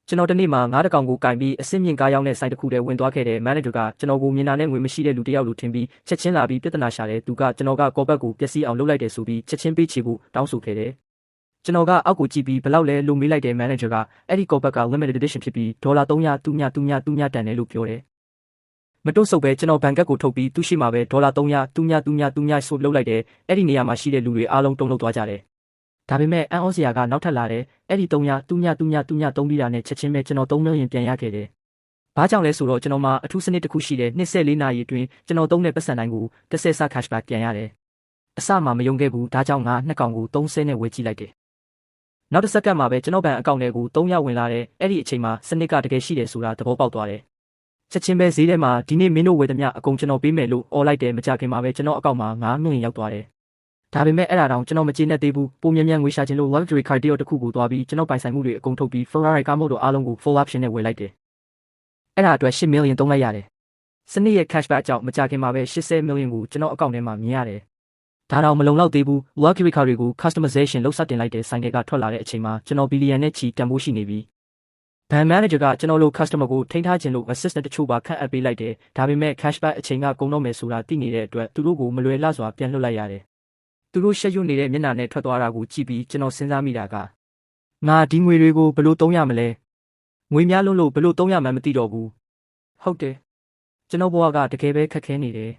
ကျွန်တော်တနေ့မှာ9ကောင်ကိုကင်ပြီးအစင်းမြင့်ကားရောက်တဲ့ဆိုင်တစ်ခုတည်းဝင်သွားခဲ့တဲ့မန်နေဂျာကကျွန်တော်ကိုမြင်တာနဲ့ငွေမရှိတဲ့လူတစ်ယောက်လိုထင်ပြီးချက်ချင်းလာပြီးပြဿနာရှာတယ်သူကကျွန်တော်ကကော်ဘက်ကိုပျက်စီးအောင်လုပ်လိုက်တယ်ဆိုပြီးချက်ချင်းပေးချေဖို့တောင်းဆိုခဲ့တယ်ကျွန်တော်ကအောက်ကိုကြည့်ပြီးဘလောက်လဲလို့မေးလိုက်တဲ့မန်နေဂျာကအဲ့ဒီကော်ဘက်က limited edition ဖြစ်ပြီး$300တူညတန်တယ်လို့ပြောတယ်မတွန့်ဆုပ်ပဲကျွန်တော်ဘန်ကတ်ကိုထုတ်ပြီးသူ့ရှိမှာပဲ$300တူညဆိုလုပ်လိုက်တယ်အဲ့ဒီနေရာမှာရှိတဲ့လူတွေအားလုံးတုံ့လောက်သွားကြတယ်ဒါပေမဲ့အန်အောစရာကနောက်ထပ်လာတယ်အဲ့ဒီ300တူညသုံးပြီးတာနဲ့ချက်ချင်းပဲကျွန်တော်3millionပြန်ရခဲ့တယ်။ဘာကြောင့်လဲဆိုတော့ကျွန်တော်မှာအထူးစနစ်တစ်ခုရှိတယ်24နာရီအတွင်းကျွန်တော်သုံးတဲ့ပတ်စံတိုင်းကို10ဆ cashback ပြန်ရတယ်။အစမှမယုံခဲ့ဘူးဒါကြောင့်ငါ2ကောင်ကို30နဲ့ဝယ်ကြည့်လိုက်တယ်။နောက်တစ်စက္ကန့်မှာပဲကျွန်တော်ဘဏ်အကောင့်ထဲကို300ဝင်လာတယ်အဲ့ဒီအချိန်မှာစနစ်ကတကယ်ရှိတယ်ဆိုတာသဘောပေါက်သွားတယ်။ချက်ချင်းပဲဈေးထဲမှာဒီနေ့မင်းတို့ဝယ်သမျှအကုန်ကျွန်တော်ပေးမယ်လို့អော်လိုက်တယ်မကြခင်မှာပဲကျွန်တော်အကောင့်မှာ9millionရောက်သွားတယ်ဒါပေမဲ့အဲ့ဒါတောင်ကျွန်တော်မကျေနပ်သေးဘူးပုံမြန်ငွေရှာခြင်းလို့ luxury car deal တစ်ခုကိုသွားပြီးကျွန်တော်ပိုင်ဆိုင်မှုတွေအကုန်ထုတ်ပြီး Ferrari ကားမို့တို့အားလုံးကို full option နဲ့ဝယ်လိုက်တယ်အဲ့ဒါအတွက်8 million သုံးလိုက်ရတယ်စနစ်ရဲ့ cashback အကြောင်းမကြခင်မှာပဲ80 millionကိုကျွန်တော်အကောင့်ထဲမှာမြင်ရတယ်ဒါတောင်မလုံလောက်သေးဘူး luxury car တွေကို customization လုပ်စတင်လိုက်တဲ့ဆိုင်တွေကထွက်လာတဲ့အချိန်မှာကျွန်တော်ဘီလီယံနဲ့ချီတန်ဖိုးရှိနေပြီဘဏ် manager ကကျွန်တော်တို့ customer ကိုထိန်းထားခြင်းလို့ assistant တချို့ပါခန့်အပ်ပေးလိုက်တယ်ဒါပေမဲ့ cashback အချိန်ကကုန်တော့မယ်ဆိုတာသိနေတဲ့အတွက်သူတို့ကိုမလွယ်လှစွာပြန်လွှတ်လိုက်ရတယ်သူတို့ရှက်ရွံ့နေတဲ့မျက်နှာနဲ့ထွက်သွားတာကိုကြည့်ပြီးကျွန်တော်စဉ်းစားမိတာကငါဒီငွေတွေကိုဘယ်လိုသုံးရမလဲငွေများလို့ဘယ်လိုသုံးရမှန်းမသိတော့ဘူးဟုတ်တယ်ကျွန်တော်ဘဝကတကယ်ပဲခက်ခဲနေတယ်